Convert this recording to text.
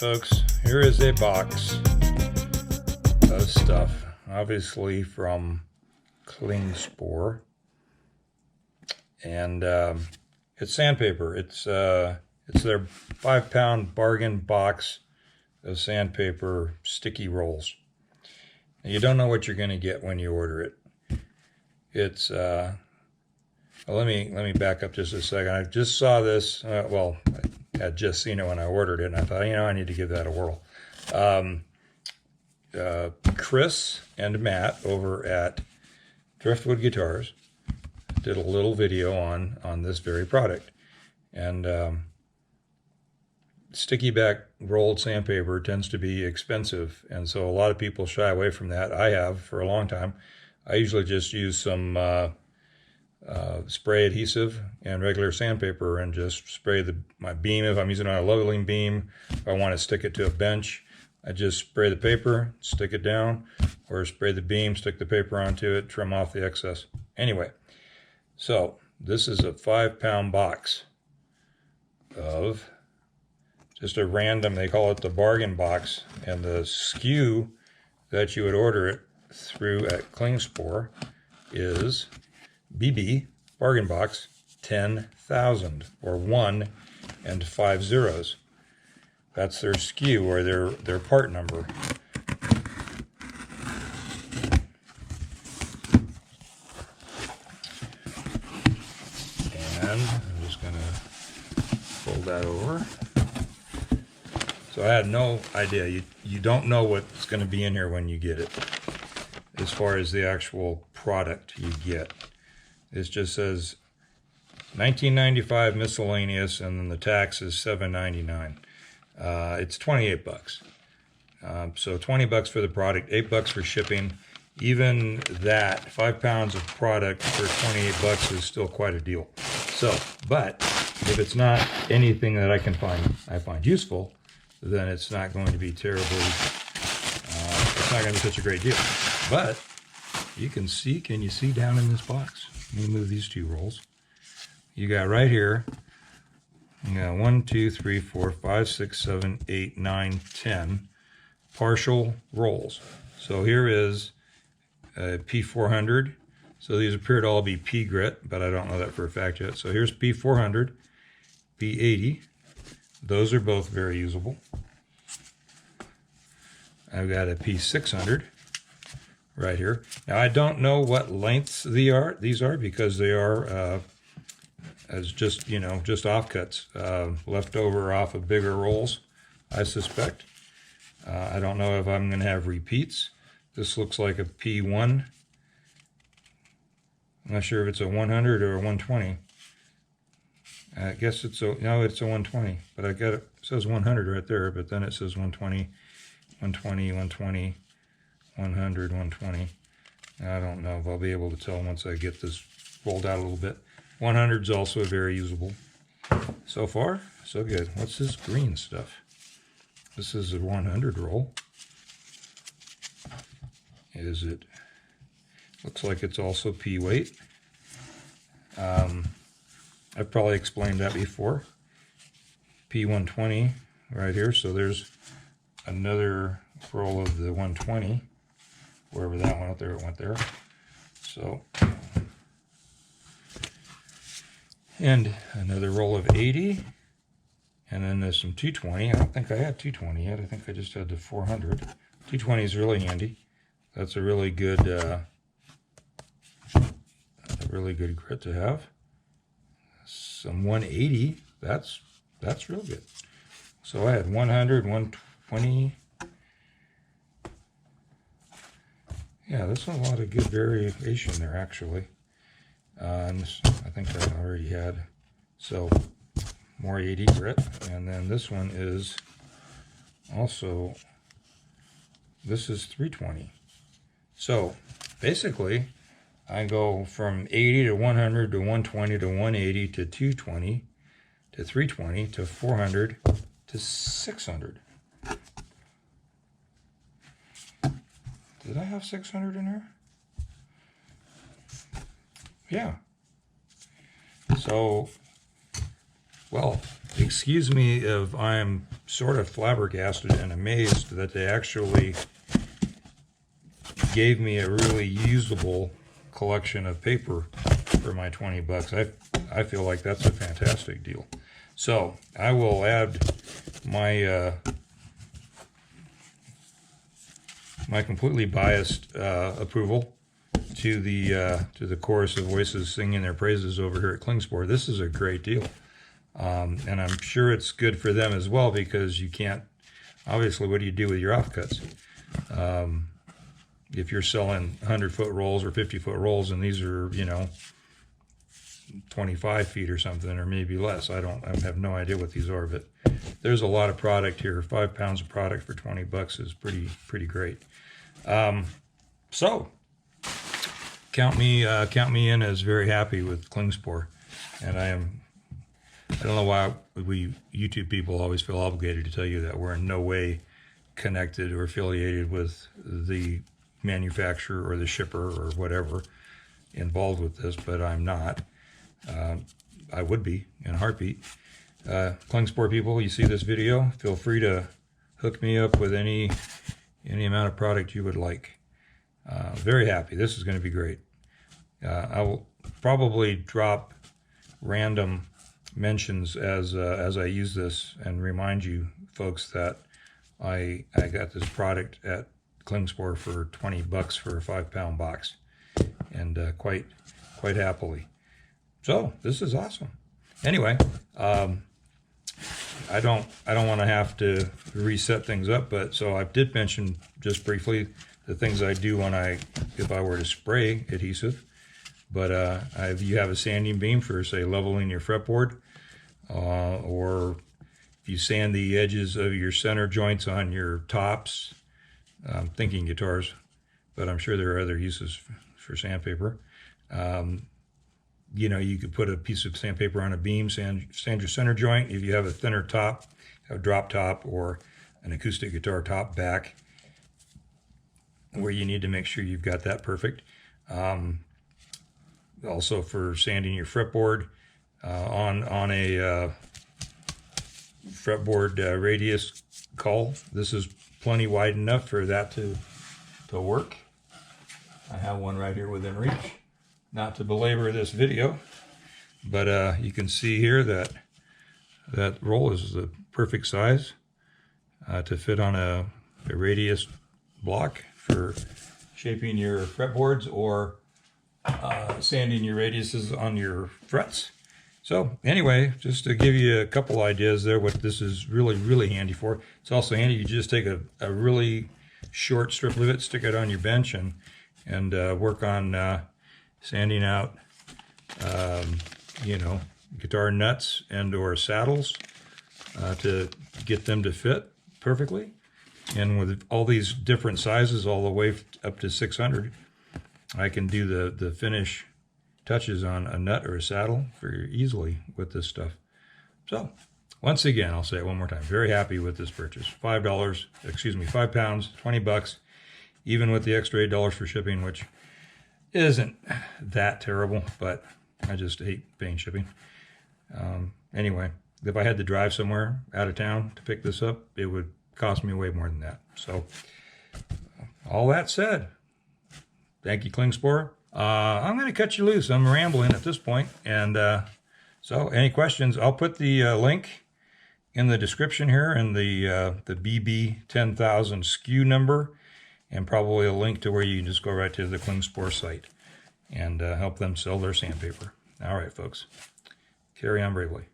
folks, here is a box of stuff, obviously from Klingspor, and it's sandpaper. It's their 5-pound bargain box of sandpaper sticky rolls. And you don't know what you're going to get when you order it. It's well, let me back up just a second. I just saw this. Well, I had just seen it when I ordered it, and I thought, I need to give that a whirl. Chris and Matt over at Driftwood Guitars did a little video on this very product, and sticky back rolled sandpaper tends to be expensive, and so a lot of people shy away from that. I have for a long time. I usually just use some spray adhesive and regular sandpaper and just spray my beam. If I'm using it on a leveling beam, if I want to stick it to a bench, I just spray the paper, stick it down, or spray the beam, stick the paper onto it, trim off the excess. Anyway, so this is a 5-pound box of just a random, they call it the bargain box, and the SKU that you would order it through at Klingspor is BB bargain box 10,000, or 1 and 5 zeros. That's their SKU, or their part number. And I'm just going to fold that over. So I had no idea. You don't know what's going to be in here when you get it, as far as the actual product you get. It just says $19.95 miscellaneous, and then the tax is $7.99. It's 28 bucks. So 20 bucks for the product, 8 bucks for shipping. Even that, 5 pounds of product for 28 bucks is still quite a deal. So, but if it's not anything that I find useful, then it's not going to be terribly, it's not going to be such a great deal. But you can see, can you see down in this box? Let me move these two rolls. You got right here, you got 1, 2, 3, 4, 5, 6, 7, 8, 9, 10 partial rolls. So here is P400. So these appear to all be P grit, but I don't know that for a fact yet. So here's P400, P80. Those are both very usable. I've got a P600 right here. Now I don't know what lengths these are because they are as just offcuts, left over off of bigger rolls, I suspect. I don't know if I'm going to have repeats. This looks like a P1. I'm not sure if it's a 100 or a 120. I guess it's a 120, but I got it says 100 right there, but then it says 120, 120, 120, 100, 120. I don't know if I'll be able to tell once I get this rolled out a little bit. 100 is also very usable. So far, so good. What's this green stuff? This is a 100 roll. Is it? Looks like it's also P weight. I've probably explained that before. P120 right here. So there's another roll of the 120. Wherever that went, there it went there. So, and another roll of 80. And then there's some 220. I don't think I had 220 yet. I think I just had the 400. 220 is really handy. That's a really good grit to have. Some 180. That's real good. So I had 100, 120. Yeah, there's a lot of good variation there actually. And this, I think I already had. So more 80 grit, and then this one is also, this is 320. So basically I go from 80 to 100 to 120 to 180 to 220 to 320 to 400 to 600. Did I have 600 in there? Yeah. So, well, excuse me if I'm sort of flabbergasted and amazed that they actually gave me a really usable collection of paper for my 20 bucks. I feel like that's a fantastic deal. So I will add my my completely biased approval to the chorus of voices singing their praises over here at Klingspor. This is a great deal, and I'm sure it's good for them as well, because you can't, obviously, what do you do with your offcuts? If you're selling 100-foot rolls or 50-foot rolls, and these are, you know, 25 feet or something, or maybe less. I have no idea what these are, but there's a lot of product here. 5 pounds of product for 20 bucks is pretty great. So count me in as very happy with Klingspor, and I don't know why we YouTube people always feel obligated to tell you that we're in no way connected or affiliated with the manufacturer or the shipper or whatever involved with this, but I'm not. I would be in a heartbeat. Klingspor people, you see this video, feel free to hook me up with any amount of product you would like. Very happy. This is going to be great. I will probably drop random mentions as I use this, and remind you folks that I got this product at Klingspor for 20 bucks for a 5-pound box, and quite happily. So this is awesome. Anyway, I don't want to have to reset things up, but so I did mention just briefly the things I do if I were to spray adhesive. But if you have a sanding beam for, say, leveling your fretboard, or if you sand the edges of your center joints on your tops, I'm thinking guitars, but I'm sure there are other uses for sandpaper. You know, you could put a piece of sandpaper on a beam, sand your center joint. If you have a thinner top, a drop top, or an acoustic guitar top back, where you need to make sure you've got that perfect. Also for sanding your fretboard on a fretboard radius call. This is plenty wide enough for that to work. I have one right here within reach. Not to belabor this video, but you can see here that roll is the perfect size to fit on a radius block for shaping your fretboards or sanding your radiuses on your frets. So anyway, just to give you a couple ideas there, what this is really handy for. It's also handy, you just take a really short strip of it, stick it on your bench, and work on sanding out, you know, guitar nuts and or saddles to get them to fit perfectly. And with all these different sizes, all the way up to 600, I can do the finish touches on a nut or a saddle very easily with this stuff. So once again, I'll say it one more time, very happy with this purchase. $5 pounds, 20 bucks, even with the extra $8 for shipping, which isn't that terrible, but I just hate paying shipping. Anyway, if I had to drive somewhere out of town to pick this up, it would cost me way more than that. So all that said, thank you, Klingspor. I'm going to cut you loose. I'm rambling at this point. And so any questions, I'll put the link in the description here, and the BB 10,000 SKU number, and probably a link to where you can just go right to the Klingspor site and help them sell their sandpaper. All right, folks, carry on bravely.